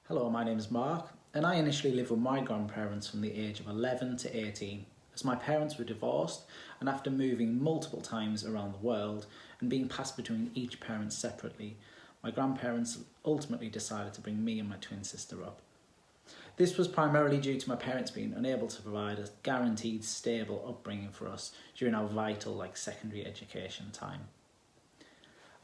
Hello, my name is Mark, and I initially lived with my grandparents from the age of 11 to 18, as my parents were divorced, and after moving multiple times around the world and being passed between each parent separately, my grandparents ultimately decided to bring me and my twin sister up. This was primarily due to my parents being unable to provide a guaranteed stable upbringing for us during our vital secondary education time.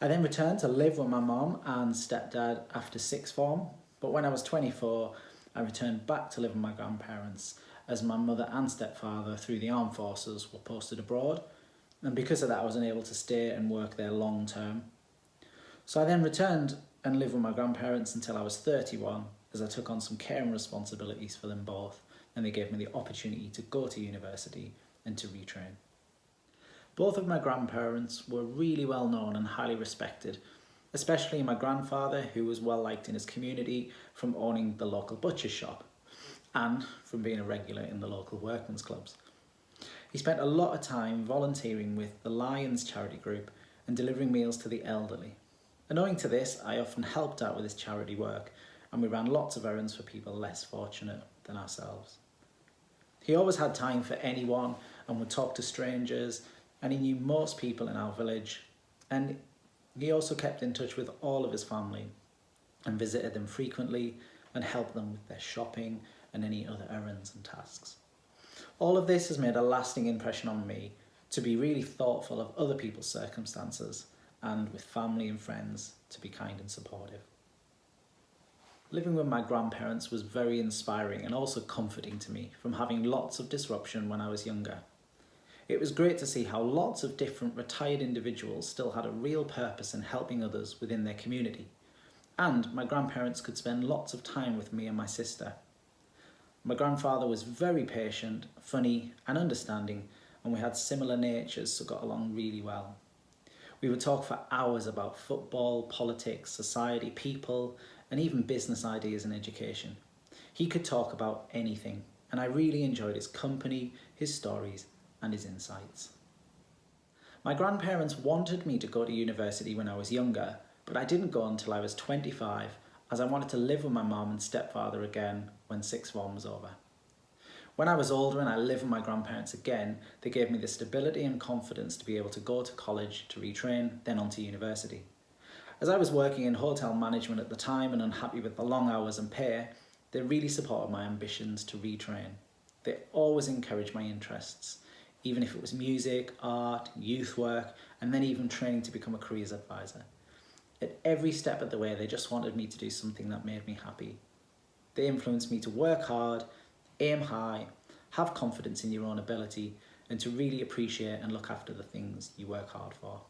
I then returned to live with my mum and stepdad after sixth form, but when I was 24, I returned back to live with my grandparents as my mother and stepfather through the armed forces were posted abroad, and because of that I was unable to stay and work there long term. So I then returned and lived with my grandparents until I was 31, as I took on some caring responsibilities for them both, and they gave me the opportunity to go to university and to retrain. Both of my grandparents were really well known and highly respected, especially my grandfather, who was well liked in his community from owning the local butcher's shop and from being a regular in the local workmen's clubs. He spent a lot of time volunteering with the Lions charity group and delivering meals to the elderly. And owing to this, I often helped out with his charity work, and we ran lots of errands for people less fortunate than ourselves. He always had time for anyone and would talk to strangers, and he knew most people in our village, and he also kept in touch with all of his family and visited them frequently and helped them with their shopping and any other errands and tasks. All of this has made a lasting impression on me to be really thoughtful of other people's circumstances, and with family and friends to be kind and supportive. Living with my grandparents was very inspiring and also comforting to me from having lots of disruption when I was younger. It was great to see how lots of different retired individuals still had a real purpose in helping others within their community, and my grandparents could spend lots of time with me and my sister. My grandfather was very patient, funny and understanding, and we had similar natures, so got along really well. We would talk for hours about football, politics, society, people, and even business ideas and education. He could talk about anything, and I really enjoyed his company, his stories, and his insights. My grandparents wanted me to go to university when I was younger, but I didn't go until I was 25, as I wanted to live with my mum and stepfather again when sixth form was over. When I was older and I lived with my grandparents again, they gave me the stability and confidence to be able to go to college to retrain, then on to university. As I was working in hotel management at the time and unhappy with the long hours and pay, they really supported my ambitions to retrain. They always encouraged my interests, even if it was music, art, youth work, and then even training to become a careers advisor. At every step of the way, they just wanted me to do something that made me happy. They influenced me to work hard, aim high, have confidence in your own ability, and to really appreciate and look after the things you work hard for.